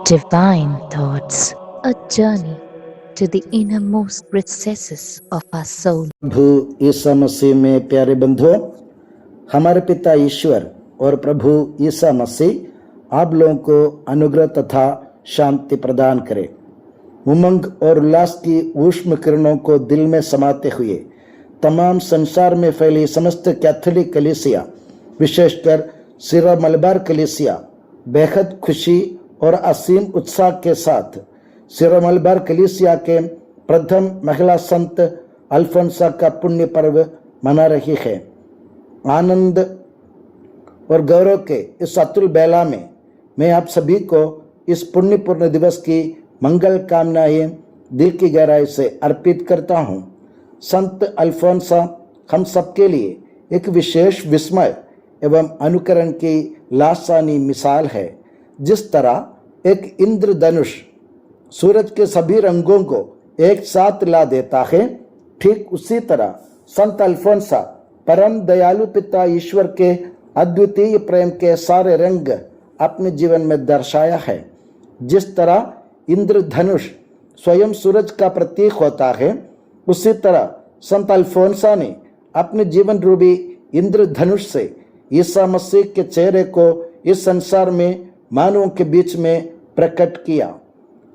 Divine Thoughts, a journey to the innermost recesses of our soul. प्रभु ईसा मसीह में प्यारे बंधुओं, हमारे पिता ईश्वर और प्रभु ईसा मसीह आप लोगों को अनुग्रह तथा शांति प्रदान करे। उमंग और उल्लास की ऊष्म किरणों को दिल में समाते हुए तमाम संसार में फैली समस्त कैथोलिक कलीसिया, विशेषकर सिरा मलबार कलीसिया, बेहद खुशी और असीम उत्साह के साथ सिरा मलबार कलीसिया के प्रथम महिला संत अल्फोंसा का पुण्य पर्व मना रही है। आनंद और गौरव के इस अतुल बेला में मैं आप सभी को इस पुण्यपूर्ण दिवस की मंगल कामनाएं दिल की गहराई से अर्पित करता हूँ। संत अल्फोंसा हम सबके लिए एक विशेष विस्मय एवं अनुकरण की लासानी मिसाल है। जिस तरह एक इंद्रधनुष सूरज के सभी रंगों को एक साथ ला देता है, ठीक उसी तरह संत अल्फोंसा परम दयालु पिता ईश्वर के अद्वितीय प्रेम के सारे रंग अपने जीवन में दर्शाया है। जिस तरह इंद्रधनुष स्वयं सूरज का प्रतीक होता है, उसी तरह संत अल्फोंसा ने अपने जीवन रूपी इंद्रधनुष से ईसा मसीह के चेहरे को इस संसार में मानवों के बीच में प्रकट किया।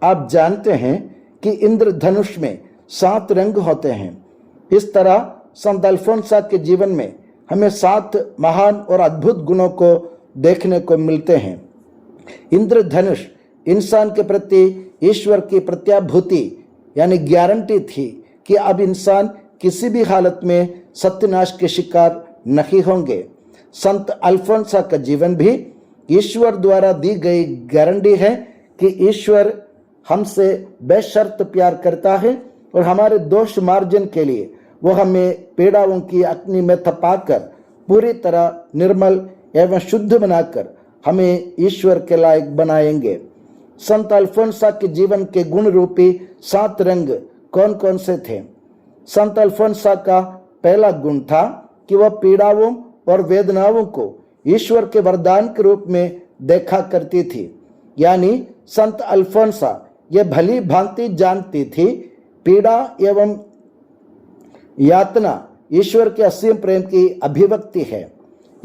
आप जानते हैं कि इंद्रधनुष में 7 रंग होते हैं। इस तरह संत अल्फोंसा के जीवन में हमें 7 महान और अद्भुत गुणों को देखने को मिलते हैं। इंद्रधनुष इंसान के प्रति ईश्वर की प्रत्याभूति यानी गारंटी थी कि अब इंसान किसी भी हालत में सत्यानाश के शिकार नहीं होंगे। संत अल्फोंसा का जीवन भी ईश्वर द्वारा दी गई गारंटी है कि ईश्वर हमसे बेशर्त प्यार करता है और हमारे दोष मार्जन के लिए वो हमें पीड़ाओं की अग्नि में तपाकर पूरी तरह निर्मल एवं शुद्ध बनाकर हमें ईश्वर के लायक बनाएंगे। संत अल्फोंसा के जीवन के गुण रूपी 7 रंग कौन कौन से थे? संत अल्फोंसा का पहला गुण था कि वह पीड़ाओं और वेदनाओं को ईश्वर के वरदान के रूप में देखा करती थी। यानी संत अल्फोंसा यह भली भांति जानती थी पीड़ा एवं यातना ईश्वर के असीम प्रेम की अभिव्यक्ति है।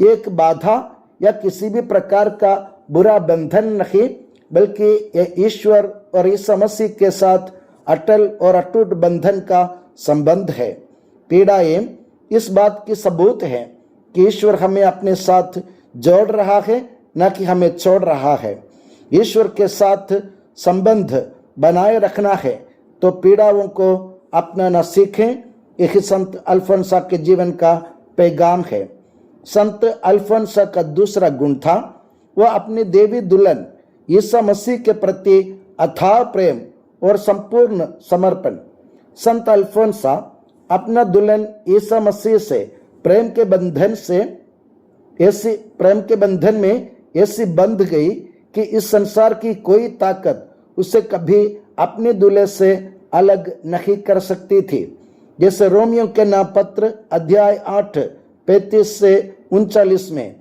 एक बाधा या किसी भी प्रकार का बुरा बंधन नहीं, बल्कि यह ईश्वर और ईसा मसीह के साथ अटल और अटूट बंधन का संबंध है। पीड़ाएं इस बात की सबूत है कि ईश्वर हमें अपने साथ जोड़ रहा है, न कि हमें छोड़ रहा है। ईश्वर के साथ संबंध बनाए रखना है तो पीड़ाओं को अपनाना सीखें। यही संत अल्फोंसा के जीवन का पैगाम है। संत अल्फोंसा का दूसरा गुण था वह अपनी देवी दुल्हन ईसा मसीह के प्रति अथाह प्रेम और संपूर्ण समर्पण। संत अल्फोंसा अपना दुल्हन ईसा मसीह से प्रेम के बंधन में ऐसी बंध गई कि इस संसार की कोई ताकत उसे कभी अपने दूल्हे से अलग नहीं कर सकती थी। जैसे रोमियो के नाम पत्र अध्याय 8 35 से 39 में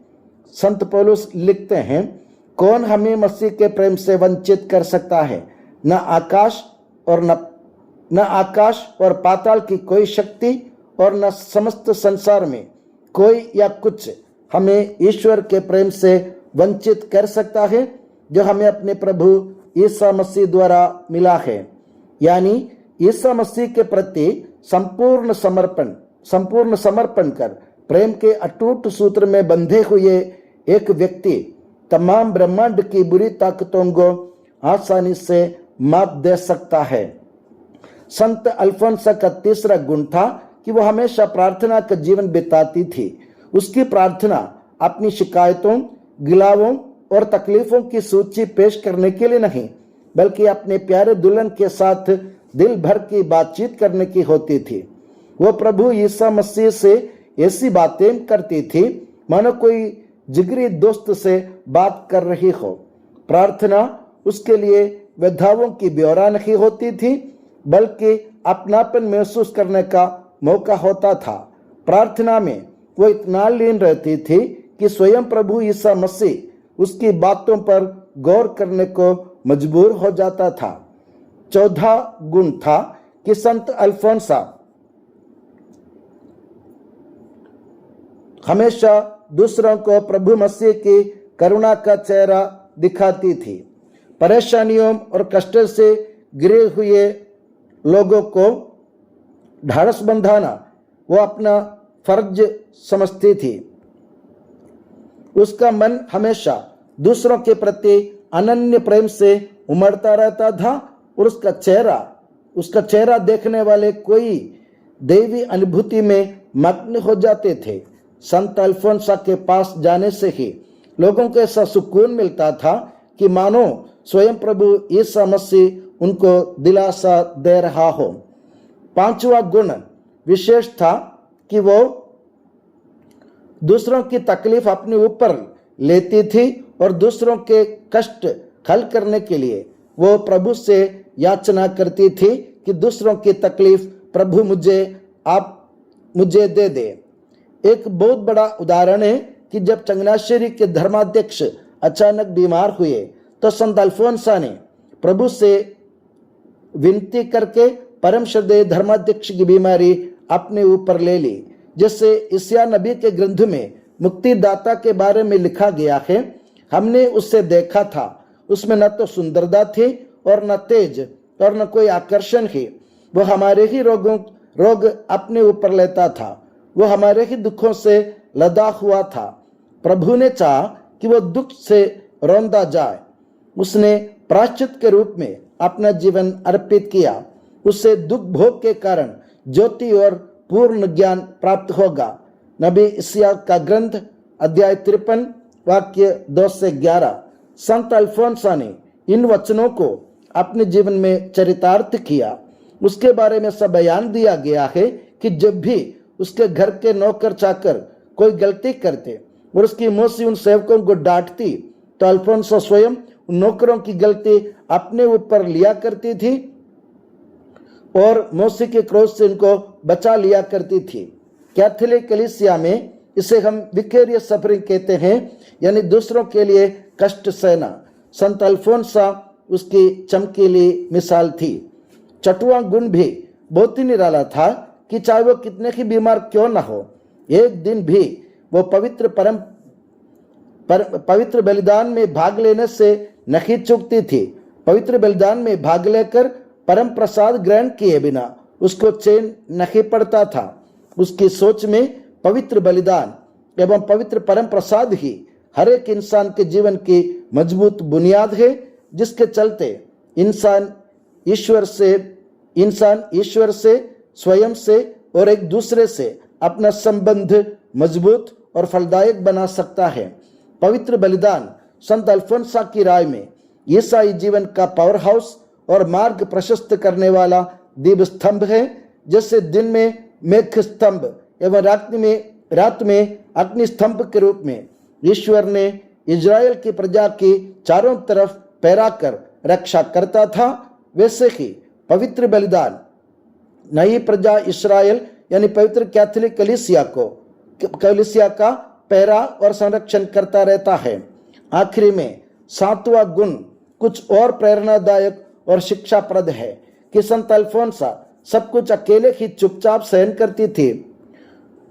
संत पौलुस लिखते हैं, कौन हमें मसीह के प्रेम से वंचित कर सकता है? न आकाश और पाताल की कोई शक्ति और न समस्त संसार में कोई या कुछ हमें ईश्वर के प्रेम से वंचित कर सकता है जो हमें अपने प्रभु ईसा मसीह द्वारा मिला है। यानी ईसा मसीह के प्रति संपूर्ण समर्पण कर प्रेम के अटूट सूत्र में बंधे हुए एक व्यक्ति तमाम ब्रह्मांड की बुरी ताकतों को आसानी से मात दे सकता है। संत अल्फोंसा का तीसरा गुण था कि वह हमेशा प्रार्थना का जीवन बिताती थी। उसकी प्रार्थना अपनी शिकायतों, गिलावों और तकलीफों की सूची पेश करने के लिए नहीं, बल्कि अपने प्यारे दुल्हन के साथ दिल भर की बातचीत करने की होती थी। वो प्रभु ईसा मसीह से ऐसी बातें करती थी मानो कोई जिगरी दोस्त से बात कर रही हो। प्रार्थना उसके लिए व्यथाओं की ब्यौरा नहीं होती थी, बल्कि अपनापन महसूस करने का मौका होता था। प्रार्थना में वो इतना लीन रहती थी कि स्वयं प्रभु ईसा मसीह उसकी बातों पर गौर करने को मजबूर हो जाता था। चौथा गुण था कि संत अल्फोंसा हमेशा दूसरों को प्रभु मसीह की करुणा का चेहरा दिखाती थी। परेशानियों और कष्ट से गिरे हुए लोगों को ढाढ़स बंधाना वो अपना फर्ज समझती थी। उसका मन हमेशा दूसरों के प्रति अनन्य प्रेम से उमड़ता रहता था और उसका चेहरा देखने वाले कोई दैवी अनुभूति में मग्न हो जाते थे। संत अल्फोंसा के पास जाने से ही लोगों को ऐसा सुकून मिलता था कि मानो स्वयं प्रभु यीशु मसीह उनको दिलासा दे रहा हो। पांचवा गुण विशेष था कि वो दूसरों की तकलीफ अपने ऊपर लेती थी और दूसरों के कष्ट हल करने के लिए वो प्रभु से याचना करती थी कि दूसरों की तकलीफ प्रभु मुझे दे दे। एक बहुत बड़ा उदाहरण है कि जब चंगनाश्शेरी के धर्माध्यक्ष अचानक बीमार हुए तो संत अल्फोंसा ने प्रभु से विनती करके परम श्रद्धेय धर्माध्यक्ष की बीमारी अपने ऊपर ले ली। जैसे यशायाह नबी के ग्रंथ में मुक्तिदाता के बारे में लिखा गया है, हमने उससे देखा था, उसमें न तो सुंदरता थी और न तेज और न कोई आकर्षण ही। वो हमारे ही रोग अपने ऊपर लेता था, वो हमारे ही दुखों से लदा हुआ था। प्रभु ने चाहा कि वो दुख से रौंदा जाए। उसने प्रायश्चित के रूप में अपना जीवन अर्पित किया। उससे दुख भोग के कारण ज्योति और पूर्ण ज्ञान प्राप्त होगा। नबी यशायाह का ग्रंथ अध्याय 53 वाक्य 2 से 11। संत अल्फोंसा ने इन वचनों को अपने जीवन में चरितार्थ किया। उसके बारे में सब बयान दिया गया है कि जब भी उसके घर के नौकर चाकर कोई गलती करते और उसकी मौसी उन सेवकों को डांटती तो अल्फोंसा स्वयं उन नौकरों की गलती अपने ऊपर लिया करती थी और मौसी के क्रोध से उनको बचा लिया करती थी। कैथोलिक कलीसिया में इसे हम विकेरियस सफरिंग कहते हैं, यानी दूसरों के लिए कष्ट सहना। संत अल्फोंसा उसकी चमकीली मिसाल थी। छठवां गुण भी बहुत ही निराला था कि चाहे वो कितने ही बीमार क्यों ना हो, एक दिन भी वो पवित्र बलिदान में भाग लेने से नहीं चूकती थी। पवित्र बलिदान में भाग लेकर परम प्रसाद ग्रहण किए बिना उसको चैन नहीं पड़ता था। उसकी सोच में पवित्र बलिदान एवं पवित्र परम प्रसाद ही हर एक इंसान के जीवन की मजबूत बुनियाद है, जिसके चलते इंसान ईश्वर से, स्वयं से और एक दूसरे से अपना संबंध मजबूत और फलदायक बना सकता है। पवित्र बलिदान संत अल्फोंसा की राय में ईसाई जीवन का पावर हाउस और मार्ग प्रशस्त करने वाला दीप स्तंभ है। जैसे दिन में मेघ स्तंभ एवं रात में अग्नि स्तंभ के रूप में ईश्वर ने इजराइल की प्रजा की चारों तरफ पहरा कर रक्षा करता था, वैसे ही पवित्र बलिदान नई प्रजा इस्राएल यानी पवित्र कैथोलिक कलीसिया का पहरा और संरक्षण करता रहता है। आखिरी में 7वां गुण कुछ और प्रेरणादायक और शिक्षाप्रद है कि संत अल्फोंसा सब कुछ अकेले ही चुपचाप सहन करती थी।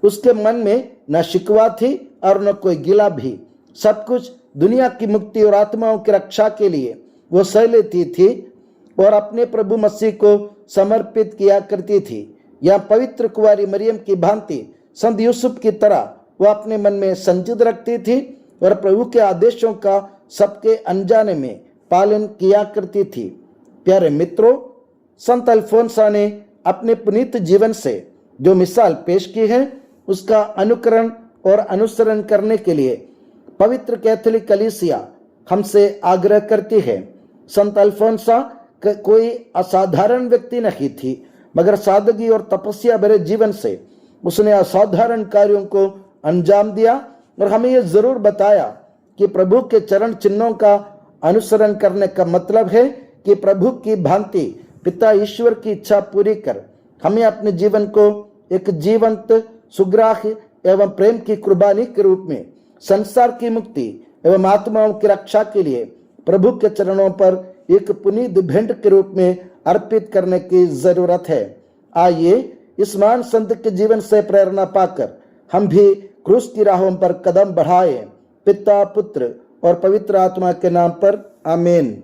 उसके मन में न शिकवा थी और न कोई गिला भी। सब कुछ दुनिया की मुक्ति और आत्माओं की रक्षा के लिए वो सह लेती थी और अपने प्रभु मसीह को समर्पित किया करती थी। या पवित्र कुंवारी मरियम की भांति संत यूसुफ की तरह वो अपने मन में संचित रखती थी और प्रभु के आदेशों का सबके अनजाने में पालन किया करती थी। प्यारे मित्रों, संत अल्फोंसा ने अपने पुनीत जीवन से जो मिसाल पेश की है उसका अनुकरण और अनुसरण करने के लिए पवित्र कैथोलिक कलीसिया हमसे आग्रह करती है। संत अल्फोंसा कोई असाधारण व्यक्ति नहीं थी, मगर सादगी और तपस्या भरे जीवन से उसने असाधारण कार्यों को अंजाम दिया और हमें यह जरूर बताया कि प्रभु के चरण चिन्हों का अनुसरण करने का मतलब है कि प्रभु की भांति पिता ईश्वर की इच्छा पूरी कर हमें अपने जीवन को एक जीवंत सुग्राह्य एवं प्रेम की कुर्बानी के रूप में संसार की मुक्ति एवं आत्माओं की रक्षा के लिए प्रभु के चरणों पर एक पुनीत भेंट के रूप में अर्पित करने की जरूरत है। आइए इस महान संत के जीवन से प्रेरणा पाकर हम भी क्रूस की राहों पर कदम बढ़ाएं। पिता, पुत्र और पवित्र आत्मा के नाम पर आमीन।